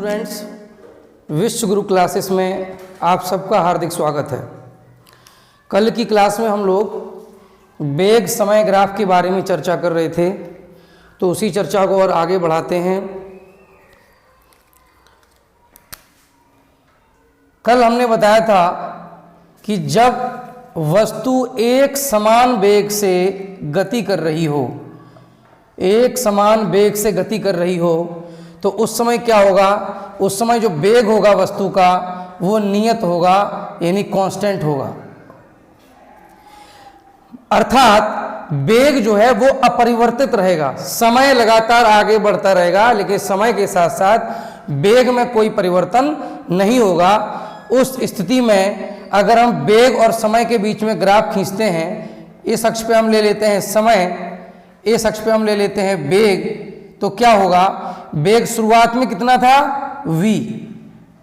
Students, विश्व गुरु classes में आप सबका हार्दिक स्वागत है। कल की क्लास में हम लोग वेग समय ग्राफ के बारे में चर्चा कर रहे थे, तो उसी चर्चा को और आगे बढ़ाते हैं। कल हमने बताया था कि जब वस्तु एक समान वेग से गति कर रही हो, एक समान वेग से गति कर रही हो, तो उस समय क्या होगा, उस समय जो वेग होगा वस्तु का वो नियत होगा, यानी कांस्टेंट होगा। अर्थात वेग जो है वो अपरिवर्तित रहेगा, समय लगातार आगे बढ़ता रहेगा, लेकिन समय के साथ साथ वेग में कोई परिवर्तन नहीं होगा। उस स्थिति में अगर हम वेग और समय के बीच में ग्राफ खींचते हैं, इस अक्ष पे हम ले लेते हैं समय, इस अक्ष पे हम ले लेते हैं वेग, तो क्या होगा, वेग शुरुआत में कितना था v,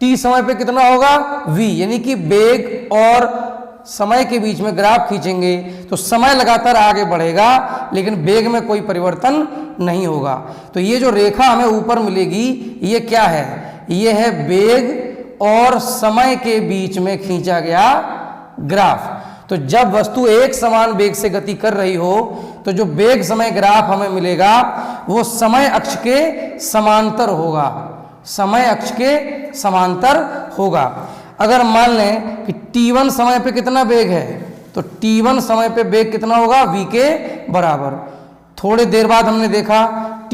t समय पे कितना होगा v, यानी कि वेग और समय के बीच में ग्राफ खींचेंगे तो समय लगातार आगे बढ़ेगा, लेकिन वेग में कोई परिवर्तन नहीं होगा। तो ये जो रेखा हमें ऊपर मिलेगी ये क्या है, ये है वेग और समय के बीच में खींचा गया ग्राफ। तो जब वस्तु एक समान वेग से गति कर रही हो तो जो वेग समय ग्राफ हमें मिलेगा वो समय अक्ष के समांतर होगा, समय अक्ष के समांतर होगा। अगर मान लें कि t1 समय पे कितना वेग है, तो t1 समय पे वेग कितना होगा, v के बराबर। थोड़ी देर बाद हमने देखा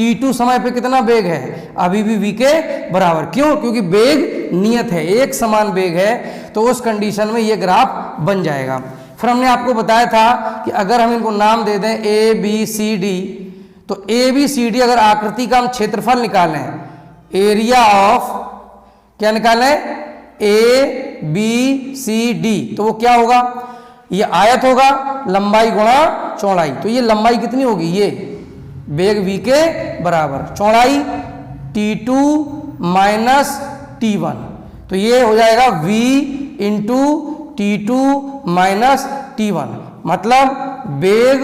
t2 समय पे कितना वेग है, अभी भी v के बराबर। क्यों? क्योंकि वेग नियत है, एक समान वेग है, तो उस कंडीशन में ये ग्राफ बन जाएगा। फिर हमने आपको बताया था कि अगर हम इनको नाम दे दें ए बी सी डी, तो ए बी सी डी अगर आकृति का हम क्षेत्रफल निकालें, एरिया ऑफ क्या निकालें, ए बी सी डी, तो वो क्या होगा, ये आयत होगा, लंबाई गुणा चौड़ाई। तो ये लंबाई कितनी होगी, ये वेग v के बराबर, चौड़ाई t2 माइनस t1, तो ये हो जाएगा v into t2 minus t1, मतलब वेग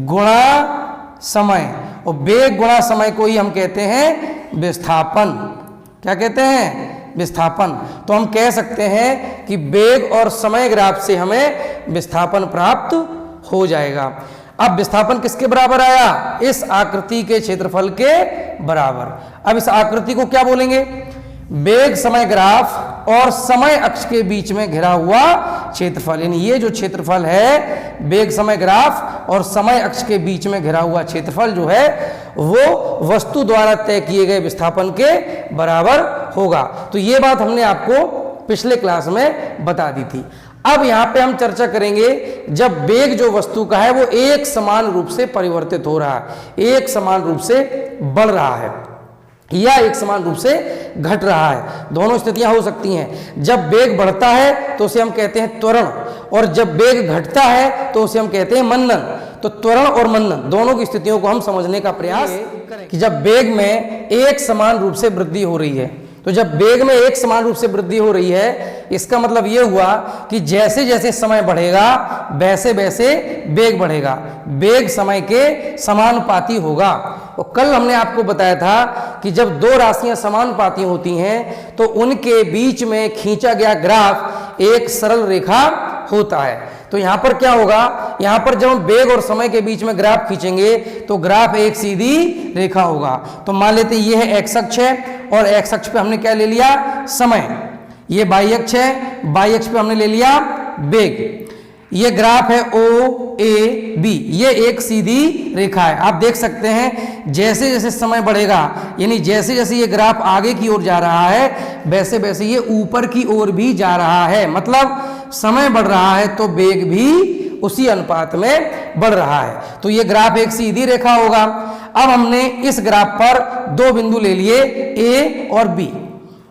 गुणा समय, और वेग गुणा समय को ही हम कहते हैं विस्थापन। क्या कहते हैं, विस्थापन। तो हम कह सकते हैं कि वेग और समय ग्राफ से हमें विस्थापन प्राप्त हो जाएगा। अब विस्थापन किसके बराबर आया, इस आकृति के क्षेत्रफल के बराबर। अब इस आकृति को क्या बोलेंगे, वेग समय ग्राफ और समय अक्ष के बीच में घिरा हुआ क्षेत्रफल। यानी ये जो क्षेत्रफल है, वेग समय ग्राफ और समय अक्ष के बीच में घिरा हुआ क्षेत्रफल जो है वो वस्तु द्वारा तय किए गए विस्थापन के बराबर होगा। तो ये बात हमने आपको पिछले क्लास में बता दी थी। अब यहाँ पे हम चर्चा करेंगे जब वेग जो वस्तु का है वो एक समान रूप से परिवर्तित हो रहा है, एक समान रूप से बढ़ रहा है या एक समान रूप से घट रहा है। दोनों स्थितियां हो सकती हैं। जब वेग बढ़ता है तो उसे हम कहते हैं त्वरण, और जब वेग घटता है तो उसे हम कहते हैं मंदन। तो त्वरण और मंदन दोनों की स्थितियों को हम समझने का प्रयास करें कि जब वेग में एक समान रूप से वृद्धि हो रही है, तो जब वेग में एक समान रूप से वृद्धि हो रही है, इसका मतलब यह हुआ कि जैसे जैसे समय बढ़ेगा वैसे वैसे वेग बढ़ेगा, वेग समय के समानुपाती होगा। और कल हमने आपको बताया था कि जब दो राशियां समानुपाती होती हैं तो उनके बीच में खींचा गया ग्राफ एक सरल रेखा होता है। तो यहां पर क्या होगा, यहां पर जब हम वेग और समय के बीच में ग्राफ खींचेंगे तो ग्राफ एक सीधी रेखा होगा। तो मान लेते हैं ये है एक्स अक्ष है और एक्स अक्ष पे हमने क्या ले लिया, समय। ये वाई अक्ष है, वाई अक्ष पे हमने ले लिया वेग। ये ग्राफ है ओ ए बी, ये एक सीधी रेखा है। आप देख सकते हैं जैसे जैसे समय बढ़ेगा, यानी जैसे जैसे ये ग्राफ आगे की ओर जा रहा है वैसे वैसे ये ऊपर की ओर भी जा रहा है। मतलब समय बढ़ रहा है तो वेग भी उसी अनुपात में बढ़ रहा है। तो ये ग्राफ एक सीधी रेखा होगा। अब हमने इस ग्राफ पर दो बिंदु ले लिए ए और बी।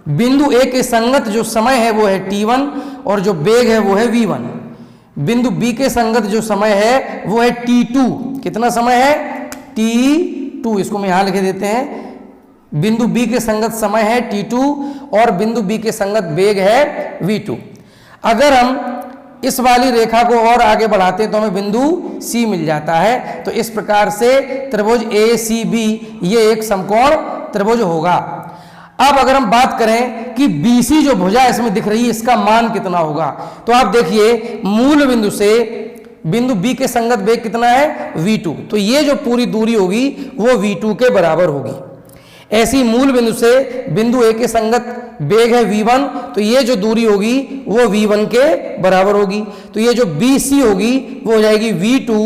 बिंदु ए के संगत जो समय है वो है t1 और जो वेग है वो है v1। बिंदु बी के संगत जो समय है वो है t2। कितना समय है, t2, इसको हम यहां लिख देते हैं। बिंदु बी के संगत समय है t2 और बिंदु बी के संगत वेग है v2। अगर हम इस वाली रेखा को और आगे बढ़ाते हैं तो हमें बिंदु C मिल जाता है। तो इस प्रकार से त्रिभुज ACB ये एक समकोण त्रिभुज होगा। अब अगर हम बात करें कि BC जो भुजा इसमें दिख रही है इसका मान कितना होगा, तो आप देखिए मूल बिंदु से बिंदु B के संगत वेग कितना है v2, तो ये जो पूरी दूरी होगी वो v2 के बराबर होगी। ऐसी मूल बिंदु से बिंदु A के संगत वेग है v1, तो ये जो दूरी होगी वो v1 के बराबर होगी। तो ये जो BC होगी वो हो जाएगी v2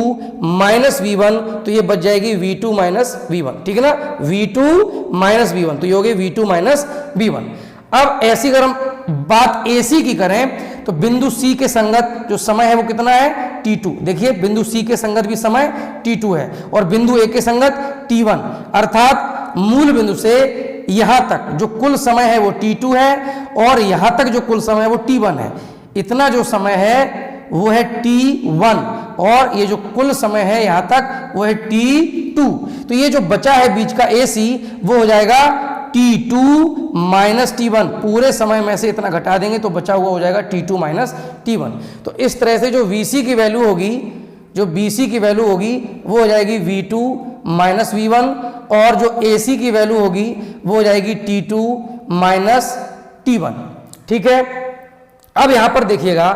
माइनस v1, तो ये बच जाएगी v2 माइनस v1, ठीक है ना, v2 माइनस v1, तो ये हो गई v2 माइनस v1। अब ऐसी अगर हम बात AC की करें तो बिंदु C के संगत जो समय है वो कितना है t2। देखिए बिंदु C के संगत भी समय t2 है और बिंदु A के संगत t1, अर्थात मूल बिंदु से यहां तक जो कुल समय है वो t2 है और यहां तक जो कुल समय है वो t1 है। इतना जो समय है वो है t1 और ये जो कुल समय है यहां तक वो है t2। तो ये जो बचा है बीच का AC वो हो जाएगा t2 माइनस t1, पूरे समय में से इतना घटा देंगे तो बचा हुआ हो जाएगा t2 माइनस t1। तो इस तरह से जो VC की वैल्यू होगी, जो BC की वैल्यू होगी वो हो जाएगी v2 माइनस v1 और जो AC की वैल्यू होगी वो हो जाएगी t2 माइनस t1, ठीक है। अब यहां पर देखिएगा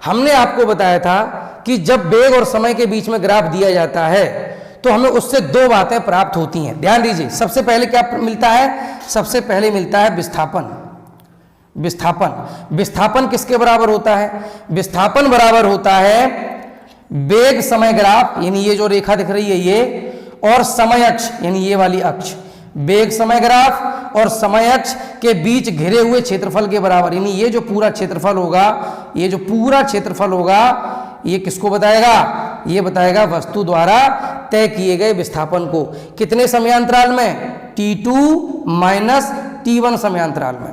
हमने आपको बताया था कि जब वेग और समय के बीच में ग्राफ दिया जाता है तो हमें उससे दो बातें प्राप्त होती हैं। ध्यान दीजिए, सबसे पहले क्या मिलता है, सबसे पहले मिलता है विस्थापन। विस्थापन किसके बराबर होता है, विस्थापन बराबर होता है वेग समय ग्राफ, यानी ये जो रेखा दिख रही है ये, और समय अक्ष यानी ये वाली अक्ष, वेग समय ग्राफ और समय अक्ष के बीच घिरे हुए क्षेत्रफल के बराबर। यानी ये जो पूरा क्षेत्रफल होगा, ये जो पूरा क्षेत्रफल होगा ये किसको बताएगा, ये बताएगा वस्तु द्वारा तय किए गए विस्थापन को। कितने समयांतराल में, t2 माइनस t1 समयांतराल में,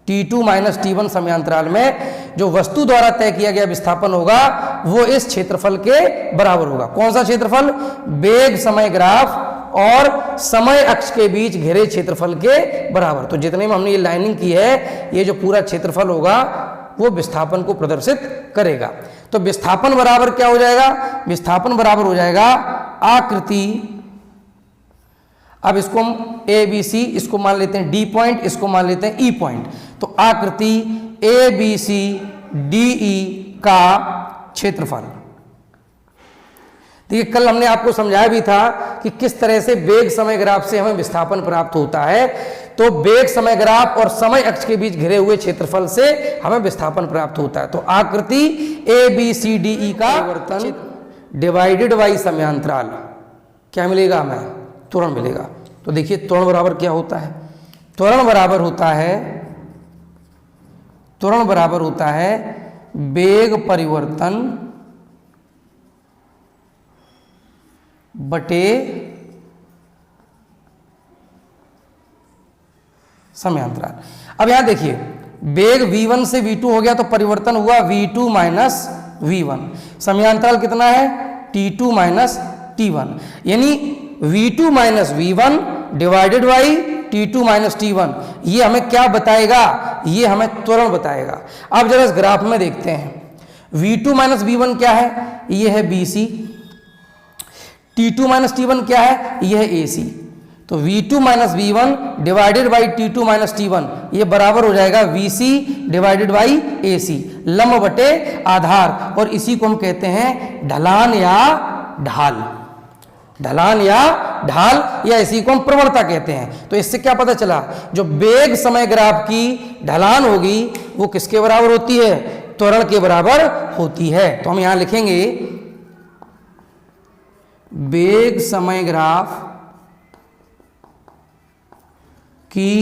t2 माइनस t1 समयांतराल में जो वस्तु द्वारा तय किया गया विस्थापन होगा वो इस क्षेत्रफल के बराबर होगा। कौन सा क्षेत्रफल, वेग समय ग्राफ और समय अक्ष के बीच घिरे क्षेत्रफल के बराबर। तो जितने में हमने ये लाइनिंग की है ये जो पूरा क्षेत्रफल होगा वो विस्थापन को प्रदर्शित करेगा। तो विस्थापन बराबर क्या हो जाएगा, विस्थापन बराबर हो जाएगा आकृति, अब इसको हम ABC, इसको मान लेते हैं D पॉइंट, इसको मान लेते हैं E पॉइंट। तो आकृति ABC DE का क्षेत्रफल। देखिए कल हमने आपको समझाया भी था कि किस तरह से वेग समय ग्राफ से हमें विस्थापन प्राप्त होता है। तो वेग समय ग्राफ और समय अक्ष के बीच घिरे हुए क्षेत्रफल से हमें विस्थापन प्राप्त होता है। तो आकृति ABCDE का परिवर्तन डिवाइडेड बाई समयांतराल क्या मिलेगा, हमें त्वरण मिलेगा। तो देखिए त्वरण बराबर क्या होता है, त्वरण बराबर होता है वेग परिवर्तन बटे समयांतराल। अब यहां देखिए वेग v1 से v2 हो गया तो परिवर्तन हुआ v2 माइनस v1, समयांतराल कितना है t2 माइनस t1, यानी v2 minus v1 divided by t2 minus t1। ये हमें क्या बताएगा, ये हमें त्वरण बताएगा। अब जरा इस ग्राफ में देखते हैं, v2 माइनस v1 क्या है, ये है BC, t2 माइनस t1 क्या है, ये है AC। तो v2 minus v1 divided by t2 minus t1 ये बराबर हो जाएगा vc डिवाइडेड बाई AC, लंब बटे आधार, और इसी को हम कहते हैं ढलान या ढाल, ढलान या ढाल, या इसी को हम प्रवणता कहते हैं। तो इससे क्या पता चला, जो वेग समय ग्राफ की ढलान होगी वो किसके बराबर होती है, त्वरण के बराबर होती है। तो हम यहां लिखेंगे वेग समय ग्राफ की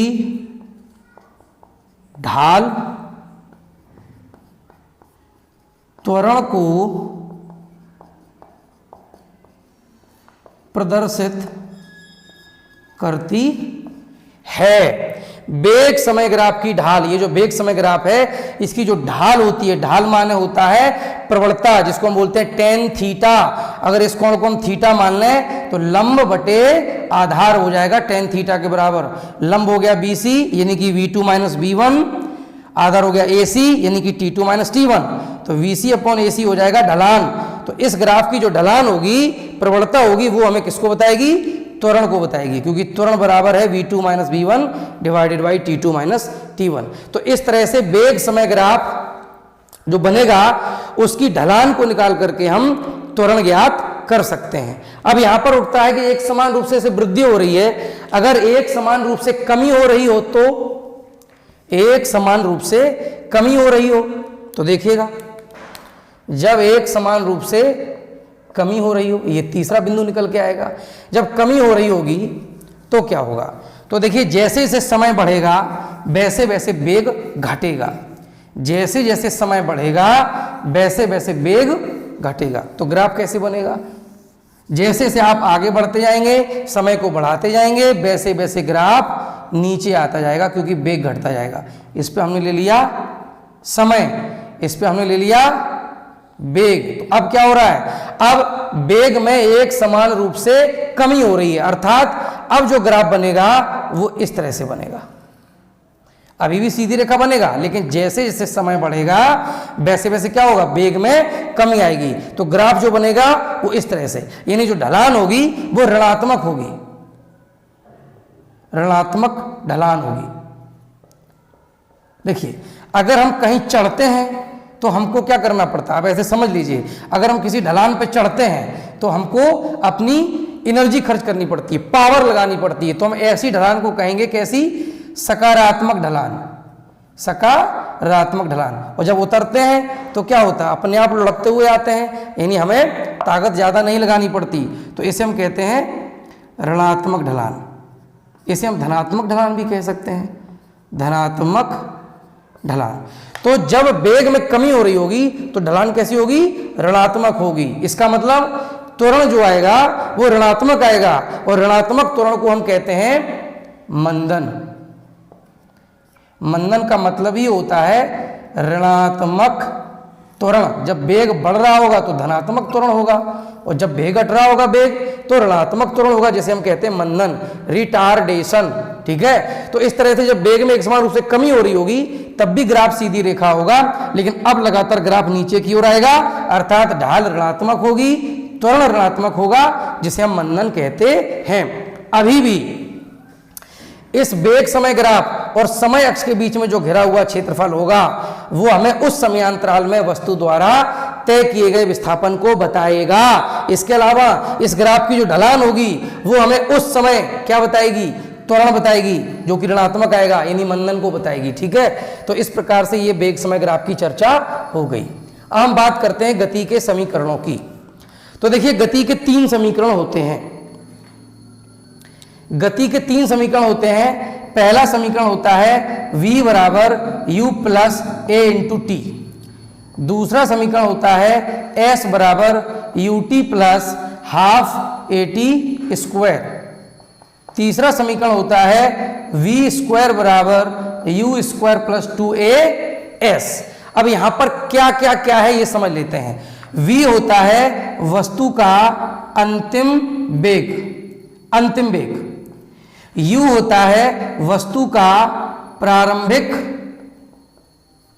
ढाल त्वरण को प्रदर्शित करती है। वेग समय ग्राफ की ढाल, ये जो वेग समय ग्राफ है इसकी जो ढाल होती है, ढाल माने होता है प्रवणता, जिसको हम बोलते हैं टेन थीटा। अगर इस कोण को हम थीटा मान लें तो लंब बटे आधार हो जाएगा टेन थीटा के बराबर। लंब हो गया BC यानी कि v2 माइनस v1, आधार हो गया AC यानी कि t2 माइनस t1। तो VC अपॉन AC हो जाएगा ढलान। तो इस ग्राफ की जो ढलान होगी, प्रवणता होगी, वो हमें किसको बताएगी, त्वरण को बताएगी, क्योंकि त्वरण बराबर है v2 minus v1 divided by t2 minus t1। तो इस तरह से वेग समय ग्राफ जो बनेगा उसकी ढलान को निकाल करके हम त्वरण ज्ञात कर सकते हैं। अब यहां पर उठता है कि एक समान रूप से इसे वृद्धि हो रही है, अगर एक समान रूप से कमी हो रही हो तो, एक समान रूप से कमी हो रही हो तो देखिएगा, जब एक समान रूप से कमी हो रही हो, ये तीसरा बिंदु निकल के आएगा। जब कमी हो रही होगी तो क्या होगा, तो देखिए जैसे जैसे समय बढ़ेगा वैसे वैसे वेग घटेगा, जैसे जैसे समय बढ़ेगा वैसे वैसे वेग घटेगा। तो ग्राफ कैसे बनेगा, जैसे जैसे आप आगे बढ़ते जाएंगे, समय को बढ़ाते जाएंगे, वैसे वैसे ग्राफ नीचे आता जाएगा, क्योंकि वेग घटता जाएगा। इस पे हमने ले लिया समय, इस पे हमने ले लिया वेग। तो अब क्या हो रहा है, अब वेग में एक समान रूप से कमी हो रही है, अर्थात अब जो ग्राफ बनेगा वो इस तरह से बनेगा। अभी भी सीधी रेखा बनेगा, लेकिन जैसे जैसे समय बढ़ेगा वैसे वैसे क्या होगा, वेग में कमी आएगी। तो ग्राफ जो बनेगा वो इस तरह से, यानी जो ढलान होगी वो ऋणात्मक होगी, ऋणात्मक ढलान होगी। देखिए अगर हम कहीं चढ़ते हैं तो हमको क्या करना पड़ता है, अब ऐसे समझ लीजिए, अगर हम किसी ढलान पर चढ़ते हैं तो हमको अपनी एनर्जी खर्च करनी पड़ती है, पावर लगानी पड़ती है। तो हम ऐसी ढलान को कहेंगे कैसी, सकारात्मक ढलान, सकारात्मक ढलान। और जब उतरते हैं तो क्या होता है, अपने आप लुढ़कते हुए आते हैं, यानी हमें ताकत ज़्यादा नहीं लगानी पड़ती। तो इसे हम कहते हैं ऋणात्मक ढलान। इसे हम धनात्मक ढलान भी कह सकते हैं, धनात्मक ढलान। तो जब वेग में कमी हो रही होगी तो ढलान कैसी होगी, ऋणात्मक होगी। इसका मतलब त्वरण जो आएगा वो ऋणात्मक आएगा, और ऋणात्मक त्वरण को हम कहते हैं मंदन। मंदन का मतलब ही होता है ऋणात्मक त्वरण। जब वेग बढ़ रहा होगा तो धनात्मक त्वरण होगा, और जब वेग घट रहा होगा वेग तो ऋणात्मक त्वरण होगा, जिसे हम कहते हैं मंदन, रिटार्डेशन। ठीक है, तो इस तरह से जब वेग में एक समान रूप से कमी हो रही होगी तब भी ग्राफ सीधी रेखा होगा, लेकिन अब लगातार ग्राफ नीचे की ओर आएगा, अर्थात ढाल ऋणात्मक होगी, त्वरण ऋणात्मक होगा, जिसे हम मंदन कहते हैं। अभी भी इस वेग समय ग्राफ और समय अक्ष के बीच में जो घिरा हुआ क्षेत्रफल होगा वो हमें उस समयांतराल में वस्तु द्वारा तय किए गए विस्थापन को बताएगा। इसके अलावा इस ग्राफ की जो ढलान होगी वो हमें उस समय क्या बताएगी, त्वरण बताएगी, जो कि ऋणात्मक आएगा, यानी मंदन को बताएगी। ठीक है, तो इस प्रकार से ये वेग समय ग्राफ की चर्चा हो गई। अब हम बात करते हैं गति के समीकरणों की। तो देखिए गति के 3 समीकरण होते हैं, गति के 3 समीकरण होते हैं। पहला समीकरण होता है v बराबर u प्लस ए इंटू टी। दूसरा समीकरण होता है s बराबर ut plus half A T square. तीसरा समीकरण होता है v स्क्वायर बराबर u स्क्वायर प्लस 2as। अब यहां पर क्या क्या क्या है ये समझ लेते हैं। v होता है वस्तु का अंतिम वेग, अंतिम वेग। u होता है वस्तु का प्रारंभिक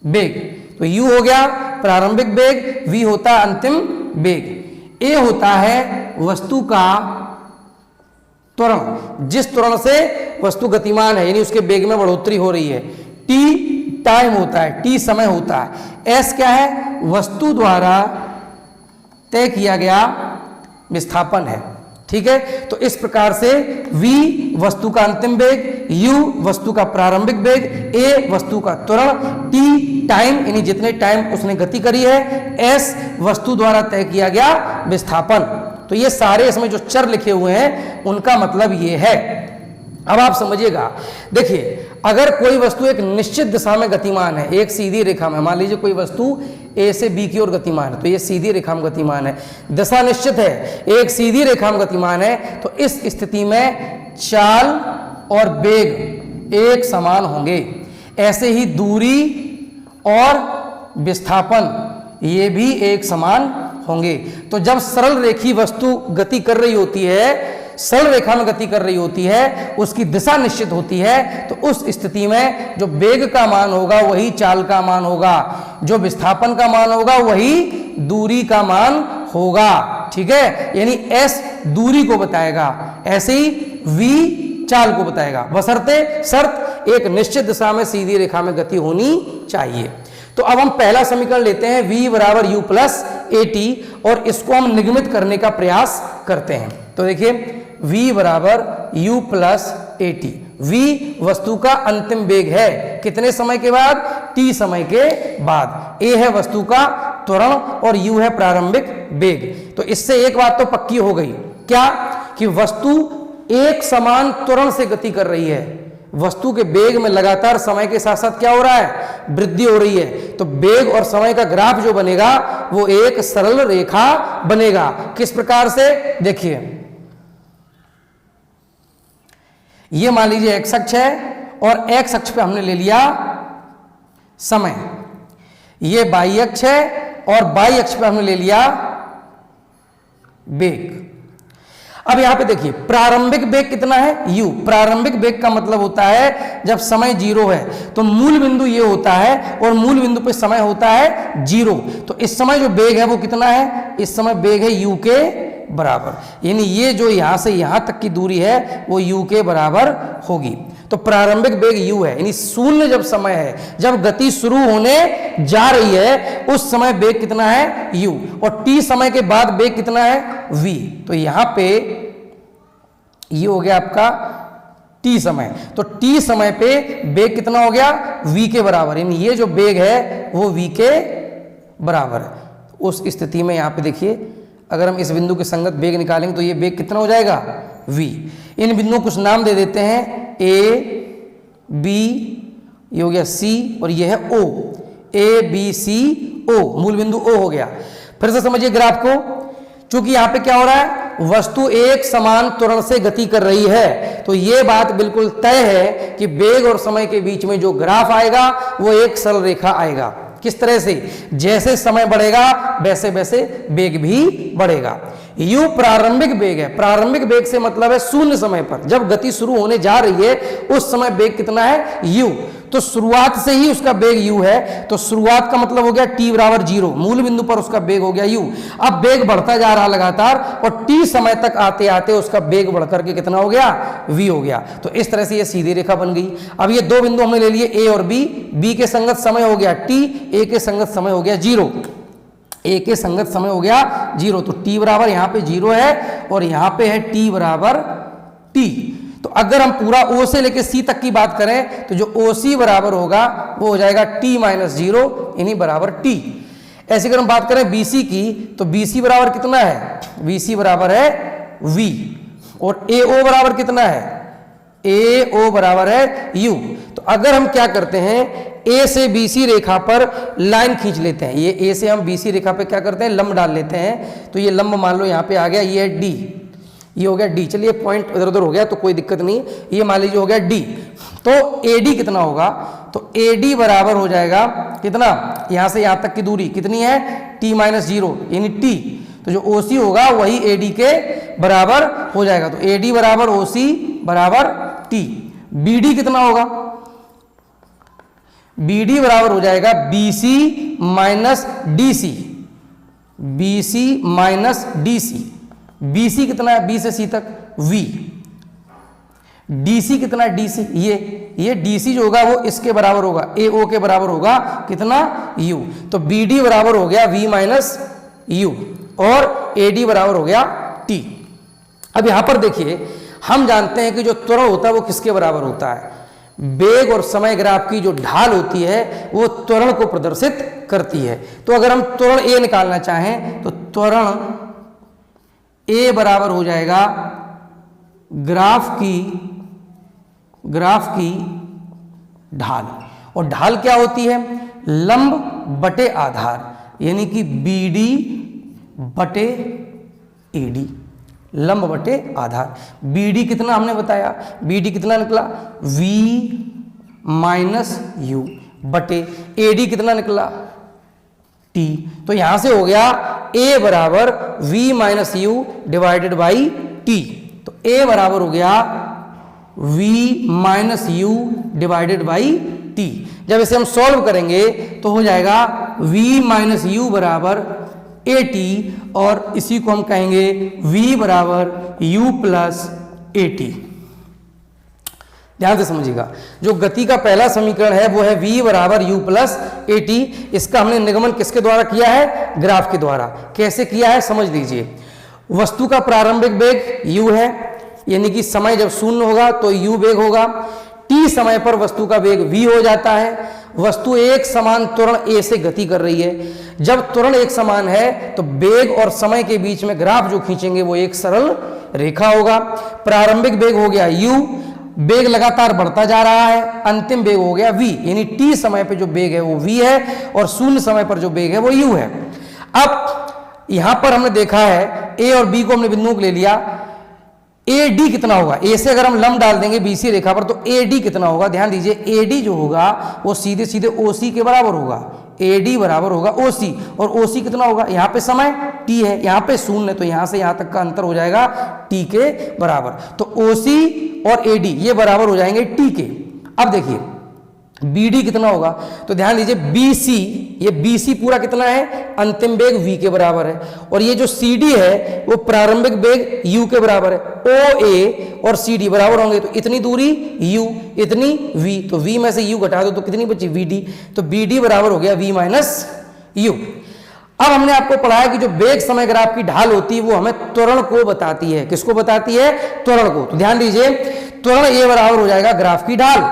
वेग, तो u हो गया प्रारंभिक वेग, v होता है अंतिम वेग। a होता है वस्तु का त्वरण, जिस त्वरण से वस्तु गतिमान है, यानी उसके वेग में बढ़ोतरी हो रही है। t टाइम होता है, t समय होता है। s क्या है, वस्तु द्वारा तय किया गया विस्थापन है। ठीक है, तो इस प्रकार से v वस्तु का अंतिम वेग, u वस्तु का प्रारंभिक वेग, a वस्तु का त्वरण, t टाइम यानी जितने टाइम उसने गति करी है, s वस्तु द्वारा तय किया गया विस्थापन। तो ये सारे इसमें जो चर लिखे हुए हैं उनका मतलब ये है। अब आप समझिएगा, देखिए अगर कोई वस्तु एक निश्चित दिशा में गतिमान है, एक सीधी रेखा में, मान लीजिए कोई वस्तु ए से बी की ओर गतिमान है, तो ये सीधी रेखा में गतिमान है, दिशा निश्चित है, एक सीधी रेखा में गतिमान है, तो इस स्थिति में चाल और वेग एक समान होंगे। ऐसे ही दूरी और विस्थापन ये भी एक समान होंगे। तो जब सरल रेखी वस्तु गति कर रही होती है, सरल रेखा में गति कर रही होती है, उसकी दिशा निश्चित होती है, तो उस स्थिति में जो वेग का मान होगा वही चाल का मान होगा, जो विस्थापन का मान होगा वही दूरी का मान होगा। ठीक है, यानी s दूरी को बताएगा, ऐसे ही v चाल को बताएगा, बशर्ते शर्त एक निश्चित दिशा में सीधी रेखा में गति होनी चाहिए। तो अब हम पहला समीकरण लेते हैं v बराबर u प्लस ए टी, और इसको हम निगमित करने का प्रयास करते हैं। तो देखिए v बराबर u plus A T, v वस्तु का अंतिम वेग है, कितने समय के बाद, t समय के बाद, a है वस्तु का त्वरण और u है प्रारंभिक वेग। तो इससे एक बात तो पक्की हो गई, क्या, कि वस्तु एक समान त्वरण से गति कर रही है, वस्तु के वेग में लगातार समय के साथ साथ क्या हो रहा है, वृद्धि हो रही है। तो वेग और समय का ग्राफ जो बनेगा वो एक सरल रेखा बनेगा। किस प्रकार से, देखिए ये मान लीजिए x अक्ष है और x अक्ष पे हमने ले लिया समय, ये y अक्ष है और y अक्ष पे हमने ले लिया वेग। अब यहां पे देखिए प्रारंभिक वेग कितना है, u। प्रारंभिक वेग का मतलब होता है जब समय 0 है तो मूल बिंदु ये होता है और मूल बिंदु पे समय होता है 0। तो इस समय जो वेग है वो कितना है, इस समय वेग है u के बराबर, यानी ये जो यहां से यहां तक की दूरी है वो u के बराबर होगी। तो प्रारंभिक वेग u है, यानी शून्य जब समय है, जब गति शुरू होने जा रही है उस समय वेग कितना है u, और t समय के बाद वेग कितना है v। तो यहां पे ये हो गया आपका t समय, तो t समय पे वेग कितना हो गया, v के बराबर, यानी ये जो वेग है वो v के बराबर है। उस स्थिति में यहां पे देखिए अगर हम इस बिंदु के संगत वेग निकालेंगे तो ये वेग कितना हो जाएगा v। इन बिंदुओं को कुछ नाम दे देते हैं, a b, ये हो गया c और ये है o, a b c o, मूल बिंदु o हो गया। फिर से समझिए ग्राफ को, क्योंकि यहां पे क्या हो रहा है, वस्तु एक समान त्वरण से गति कर रही है, तो ये बात बिल्कुल तय है कि वेग और समय के बीच में जो ग्राफ आएगा वो एक सरल रेखा आएगा। किस तरह से, जैसे समय बढ़ेगा वैसे वैसे वेग भी बढ़ेगा। u प्रारंभिक वेग है, प्रारंभिक वेग से मतलब है शून्य समय पर जब गति शुरू होने जा रही है उस समय वेग कितना है u। तो शुरुआत से ही उसका वेग u है, तो शुरुआत का मतलब हो गया t बराबर 0, मूल बिंदु पर उसका वेग हो गया u। अब वेग बढ़ता जा रहा लगातार और t समय तक आते आते उसका वेग बढ़कर के कितना हो गया, v हो गया। तो इस तरह से ये सीधी रेखा बन गई। अब ये दो बिंदु हमने ले लिए a और b, b के संगत समय हो गया t, a के संगत समय हो गया 0, a के संगत समय हो गया 0। तो t बराबर यहाँ पे 0 है और यहाँ पे है t बराबर t। तो अगर हम पूरा o से लेके c तक की बात करें तो जो OC बराबर होगा वो हो जाएगा t माइनस 0, यानी बराबर t। ऐसे अगर हम बात करें BC की तो BC बराबर कितना है, BC बराबर है v, और AO बराबर कितना है, AO बराबर है u। तो अगर हम क्या करते हैं, A से BC रेखा पर लाइन खींच लेते हैं, ये A से हम BC रेखा पे क्या करते हैं, लंब डाल लेते हैं। तो ये लंब मान लो यहाँ पे आ गया, ये है D, ये हो गया D। चलिए पॉइंट इधर उधर हो गया तो कोई दिक्कत नहीं, ये मान लीजिए हो गया D। तो AD कितना होगा, तो AD बराबर हो जाएगा कितना, यहाँ से यहाँ तक की दूरी कितनी है, t माइनस 0 यानी t। तो जो OC होगा वही AD के बराबर हो जाएगा। तो AD बराबर OC बराबर t। BD कितना होगा, BD बराबर हो जाएगा BC minus DC, BC minus DC। BC कितना है, B से C तक V, DC कितना है, DC ये DC जो होगा वो इसके बराबर होगा, AO के बराबर होगा कितना, U। तो BD बराबर हो गया V माइनस U और AD बराबर हो गया T। अब यहां पर देखिए हम जानते हैं कि जो त्वरण होता है वो किसके बराबर होता है, वेग और समय ग्राफ की जो ढाल होती है वो त्वरण को प्रदर्शित करती है। तो अगर हम त्वरण A निकालना चाहें तो त्वरण A बराबर हो जाएगा ग्राफ की ढाल, और ढाल क्या होती है, लंब बटे आधार, यानी कि BD बटे AD, लंब बटे आधार। BD कितना हमने बताया, BD कितना निकला, V माइनस U बटे AD कितना निकला, T। तो यहां से हो गया A बराबर V minus U divided by T। तो A बराबर हो गया V minus U divided by T। जब इसे हम सॉल्व करेंगे तो हो जाएगा V माइनस U बराबर AT, और इसी को हम कहेंगे V बराबर U प्लस AT। ध्यान से समझिएगा, जो गति का पहला समीकरण है वो है V बराबर U प्लस AT। इसका हमने निगमन किसके द्वारा किया है? ग्राफ के द्वारा। कैसे किया है समझ लीजिए। वस्तु का प्रारंभिक वेग U है, यानी कि समय जब शून्य होगा तो U वेग होगा। T समय पर वस्तु का वेग V हो जाता है। वस्तु एक समान त्वरण A से गति कर रही है। जब त्वरण एक समान है तो वेग और समय के बीच में ग्राफ जो खींचेंगे वो एक सरल रेखा होगा। प्रारंभिक वेग हो गया U, वेग लगातार बढ़ता जा रहा है, अंतिम वेग हो गया V, यानी T समय पे जो वेग है वो V है और शून्य समय पर जो वेग है वो U है। अब यहां पर हमने देखा है A और B को हमने बिंदुओं को ले लिया। AD कितना होगा? A से अगर हम लंब डाल देंगे BC रेखा पर तो AD कितना होगा? ध्यान दीजिए, AD जो होगा वो सीधे सीधे OC के बराबर होगा। AD बराबर होगा OC, और OC कितना होगा? यहाँ पे समय T है, यहाँ पे शून्य, तो यहाँ से यहाँ तक का अंतर हो जाएगा T के बराबर। तो OC और AD ये बराबर हो जाएंगे T के। अब देखिए BD कितना होगा? तो ध्यान दीजिए BC, ये BC पूरा कितना है? अंतिम वेग V के बराबर है, और ये जो CD है वो प्रारंभिक वेग U के बराबर है। OA और CD बराबर होंगे तो इतनी दूरी U, इतनी V, तो V में से U घटा दो तो कितनी बची? VD। तो BD बराबर हो गया V माइनस U। अब हमने आपको पढ़ाया कि जो वेग समय ग्राफ की ढाल होती है वो हमें त्वरण को बताती है। किसको बताती है? त्वरण को। तो ध्यान दीजिए, त्वरण A बराबर हो जाएगा ग्राफ की ढाल।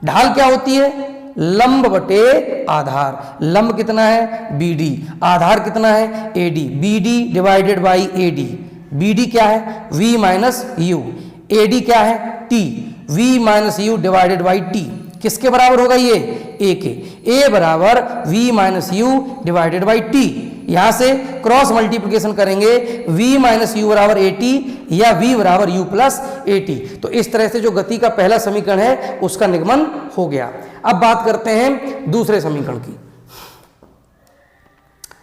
ढाल क्या होती है? लंब बटे आधार। लंब कितना है? BD, आधार कितना है? AD। BD divided by AD। BD क्या है? V minus U। AD क्या है? T। V minus U divided by T किसके बराबर होगा? ये A के। A बराबर V minus U divided by T। यहां से क्रॉस मल्टीप्लिकेशन करेंगे, V माइनस U बराबर AT या V बराबर U प्लस AT। तो इस तरह से जो गति का पहला समीकरण है उसका निगमन हो गया। अब बात करते हैं दूसरे समीकरण की।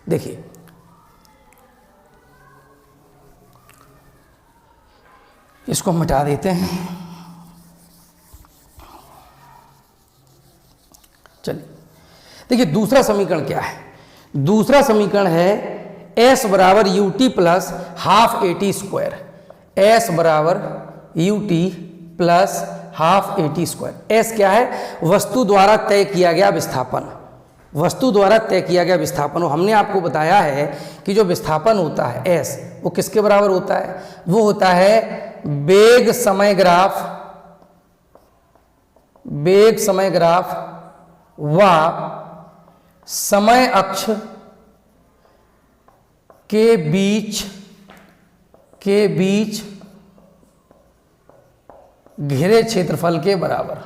देखिए इसको मिटा देते हैं। चलिए देखिए दूसरा समीकरण क्या है। दूसरा समीकरण है S बराबर UT plus half AT square. S बराबर UT plus half AT square. S क्या है? वस्तु द्वारा तय किया गया विस्थापन। वस्तु द्वारा तय किया गया विस्थापन। और हमने आपको बताया है कि जो विस्थापन होता है S वो किसके बराबर होता है? वो होता है वेग समय ग्राफ, वेग समय ग्राफ व समय अक्ष के बीच घिरे क्षेत्रफल के बराबर।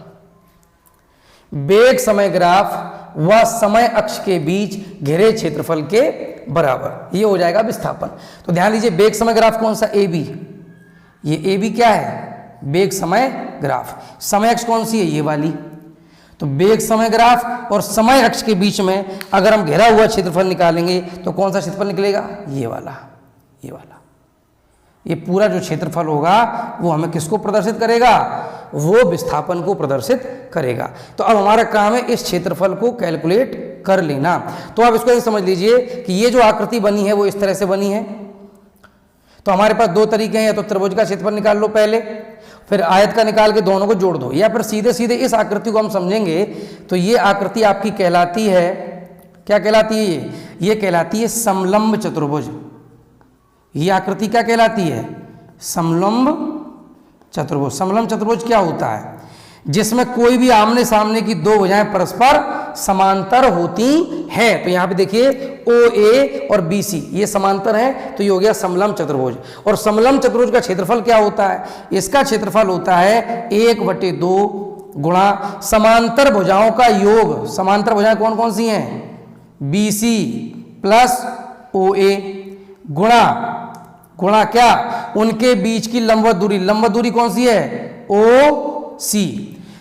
वेग समय ग्राफ व समय अक्ष के बीच घिरे क्षेत्रफल के बराबर, ये हो जाएगा विस्थापन। तो ध्यान दीजिए वेग समय ग्राफ कौन सा? AB। ये AB क्या है? वेग समय ग्राफ। समय अक्ष कौन सी है? ये वाली। तो वेग समय ग्राफ और समय अक्ष के बीच में अगर हम घिरा हुआ क्षेत्रफल निकालेंगे तो कौन सा क्षेत्रफल निकलेगा? ये वाला, ये वाला। ये पूरा जो क्षेत्रफल होगा वो हमें किसको प्रदर्शित करेगा? वो विस्थापन को प्रदर्शित करेगा। तो अब हमारा काम है इस क्षेत्रफल को कैलकुलेट कर लेना। तो आप इसको समझ लीजिए कि ये जो आकृति बनी है वो इस तरह से बनी है। तो हमारे पास दो तरीके हैं, या तो त्रिभुज का क्षेत्रफल निकाल लो पहले, फिर आयत का निकाल के दोनों को जोड़ दो, या फिर सीधे सीधे इस आकृति को हम समझेंगे तो ये आकृति आपकी कहलाती है, क्या कहलाती है? ये कहलाती है समलंब चतुर्भुज। ये आकृति क्या कहलाती है? समलंब चतुर्भुज। समलंब चतुर्भुज क्या होता है? जिसमें कोई भी आमने सामने की दो भुजाएं परस्पर समांतर होती हैं। तो यहाँ पे देखिए OA और BC ये समांतर है, तो ये हो गया समलंब चतुर्भुज। और समलंब चतुर्भुज का क्षेत्रफल क्या होता है? इसका क्षेत्रफल होता है 1/2 गुणा समांतर भुजाओं का योग। समांतर भुजाएं कौन कौन सी हैं? BC प्लस OA गुणा क्या? उनके बीच की लंबवत दूरी। लंबवत दूरी कौन सी है? OC।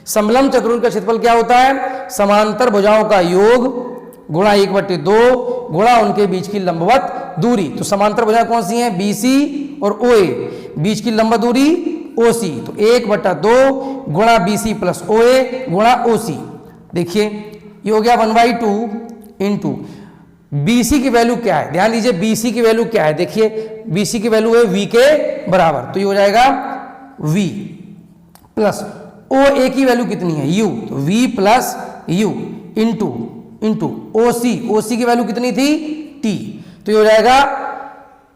समलंब चतुर्भुज का क्षेत्रफल क्या होता है? समांतर भुजाओं का योग गुणा 1/2 गुणा उनके बीच की लंबवत दूरी। तो समांतर भुजाएं कौन सी हैं? BC और OA। बीच की लंबवत दूरी OC। तो 1/2 गुणा BC प्लस OA गुणा OC। देखिए ये हो गया 1/2 इंटू BC की वैल्यू क्या है, ध्यान दीजिए BC की वैल्यू क्या है, देखिए BC की वैल्यू है V के बराबर, तो ये हो जाएगा V प्लस OA की वैल्यू कितनी है U, तो V plus U into OC की वैल्यू कितनी थी T, तो ये हो जाएगा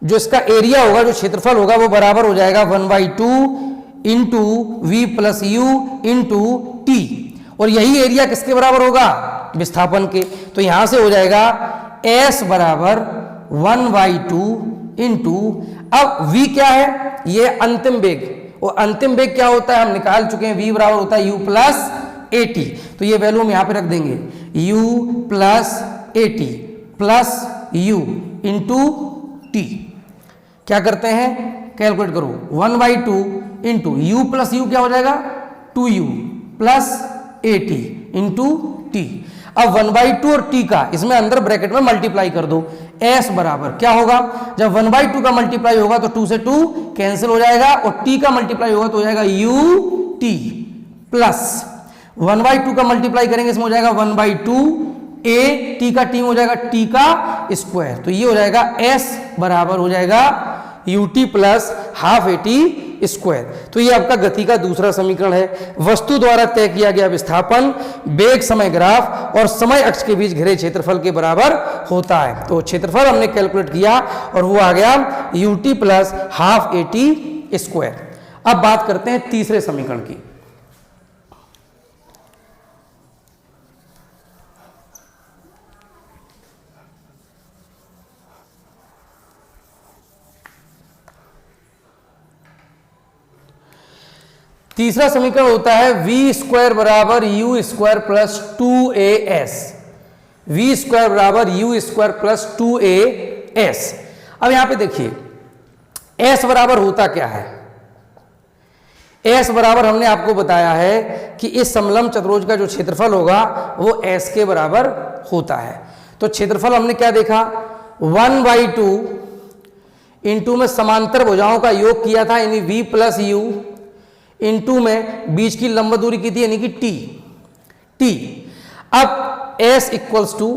जो इसका एरिया होगा, जो क्षेत्रफल होगा वो बराबर हो जाएगा 1/2 into V plus U into T, और यही एरिया किसके बराबर होगा, विस्थापन के, तो यहां से हो जाएगा S बराबर 1/2 इंटू, अब V क्या है, ये अंतिम वेग, और अंतिम वेग क्या होता है हम निकाल चुके हैं, V बराबर होता है U प्लस AT, तो ये वैल्यू हम यहां पे रख देंगे U plus AT plus U into T, क्या करते हैं कैलकुलेट करो, 1/2 इंटू U प्लस U क्या हो जाएगा 2U plus AT into T, अब 1/2 और T का इसमें अंदर ब्रैकेट में मल्टीप्लाई कर दो, S बराबर क्या होगा, जब 1/2 का मल्टीप्लाई होगा तो 2 से 2 कैंसिल हो जाएगा, और T का मल्टीप्लाई होगा तो हो जाएगा UT प्लस 1/2 का मल्टीप्लाई करेंगे इसमें हो जाएगा 1/2 A, T का T हो जाएगा T का स्क्वायर, तो ये हो जाएगा S बराबर हो जाएगा UT plus half AT square, तो ये आपका गति का दूसरा समीकरण है। वस्तु द्वारा तय किया गया विस्थापन वेग समय ग्राफ और समय अक्ष के बीच घिरे क्षेत्रफल के बराबर होता है, तो क्षेत्रफल हमने कैलकुलेट किया और वो आ गया UT plus half AT square. अब बात करते हैं तीसरे समीकरण की। तीसरा समीकरण होता है V स्क्वायर बराबर U square plus 2AS, V square बराबर U स्क्वायर प्लस 2AS। अब यहां पे देखिए S बराबर होता क्या है, S बराबर हमने आपको बताया है कि इस समलंब चतुर्भुज का जो क्षेत्रफल होगा वो S के बराबर होता है, तो क्षेत्रफल हमने क्या देखा 1/2 इंटू में समांतर भुजाओं का योग किया था यानी V प्लस U इंटू में बीच की लंब दूरी की थी यानी कि T। अब S इक्वल्स टू,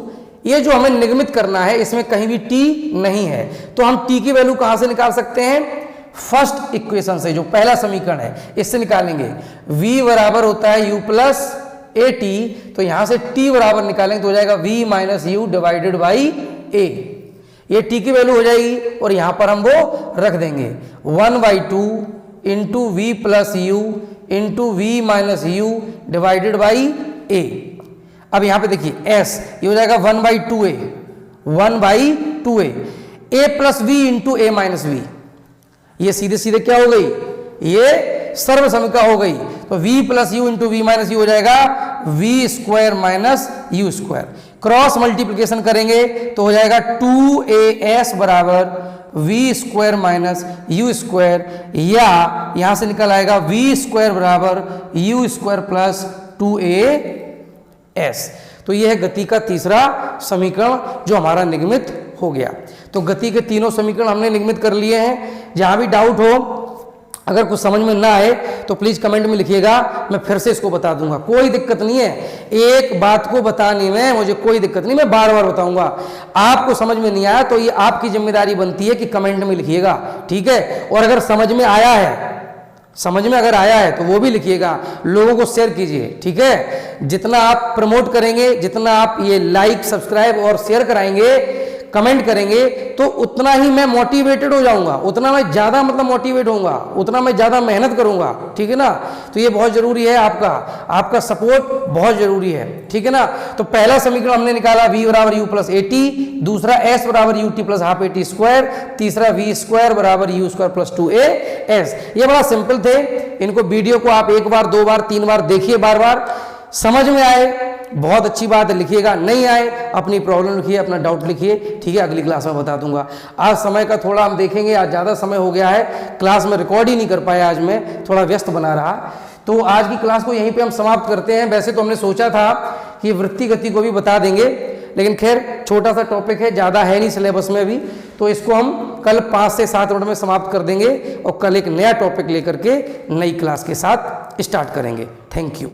ये जो हमें निगमित करना है इसमें कहीं भी T नहीं है, तो हम T की वैल्यू कहां से निकाल सकते हैं, फर्स्ट इक्वेशन से, जो पहला समीकरण है इससे निकालेंगे। V बराबर होता है U प्लस AT, तो यहां से T बराबर निकालेंगे तो हो जाएगा V minus U divided by A, ये T की वैल्यू हो जाएगी और यहां पर हम वो रख देंगे 1/2 into V plus U into V minus U divided by A। अब यहां पे देखिए S ये हो जाएगा 1/2A, 1/2A, A plus V into A minus V, ये सीधे सीधे क्या हो गई, ये सर्व समीका हो गई, तो V plus U into V minus U हो जाएगा V square minus U square, cross multiplication करेंगे तो हो जाएगा 2AS बराबर V square minus U square, या यहां से निकल आएगा V स्क्वायर बराबर U स्क्वायर प्लस 2AS। तो यह है गति का तीसरा समीकरण जो हमारा निगमित हो गया। तो गति के तीनों समीकरण हमने निगमित कर लिए हैं। जहां भी डाउट हो, अगर कुछ समझ में ना आए तो प्लीज कमेंट में लिखिएगा, मैं फिर से इसको बता दूंगा, कोई दिक्कत नहीं है। एक बात को बताने में मुझे कोई दिक्कत नहीं, मैं बार बार बताऊंगा। आपको समझ में नहीं आया तो ये आपकी जिम्मेदारी बनती है कि कमेंट में लिखिएगा, ठीक है। और अगर समझ में आया है, समझ में अगर आया है तो वो भी लिखिएगा, लोगों को शेयर कीजिए, ठीक है। जितना आप प्रमोट करेंगे, जितना आप ये लाइक सब्सक्राइब और शेयर कराएंगे, कमेंट करेंगे, तो उतना ही मैं मोटिवेटेड हो जाऊंगा, उतना मैं ज्यादा मोटिवेट होऊंगा, उतना मैं ज्यादा मेहनत करूंगा, ठीक है ना। तो ये बहुत जरूरी है, आपका सपोर्ट बहुत जरूरी है, ठीक है ना। तो पहला समीकरण हमने निकाला V बराबर U प्लस AT, दूसरा S बराबर UT plus half AT square, तीसरा V स्क्वायर बराबर U स्क्वायर प्लस 2AS। ये बड़ा सिंपल थे। इनको वीडियो को आप 1 बार 2 बार 3 बार देखिए, बार बार समझ में आए बहुत अच्छी बात है, लिखिएगा, नहीं आए अपनी प्रॉब्लम लिखिए, अपना डाउट लिखिए, ठीक है। अगली क्लास में बता दूंगा। आज समय का थोड़ा हम देखेंगे, आज ज़्यादा समय हो गया है, क्लास में रिकॉर्ड ही नहीं कर पाया, आज मैं थोड़ा व्यस्त बना रहा। तो आज की क्लास को यहीं पे हम समाप्त करते हैं। वैसे तो हमने सोचा था कि वृत्ति गति को भी बता देंगे, लेकिन खैर छोटा सा टॉपिक है, ज़्यादा है नहीं सिलेबस में भी, तो इसको हम कल 5 से 7 मिनट में समाप्त कर देंगे और कल एक नया टॉपिक लेकर के नई क्लास के साथ स्टार्ट करेंगे। Thank you.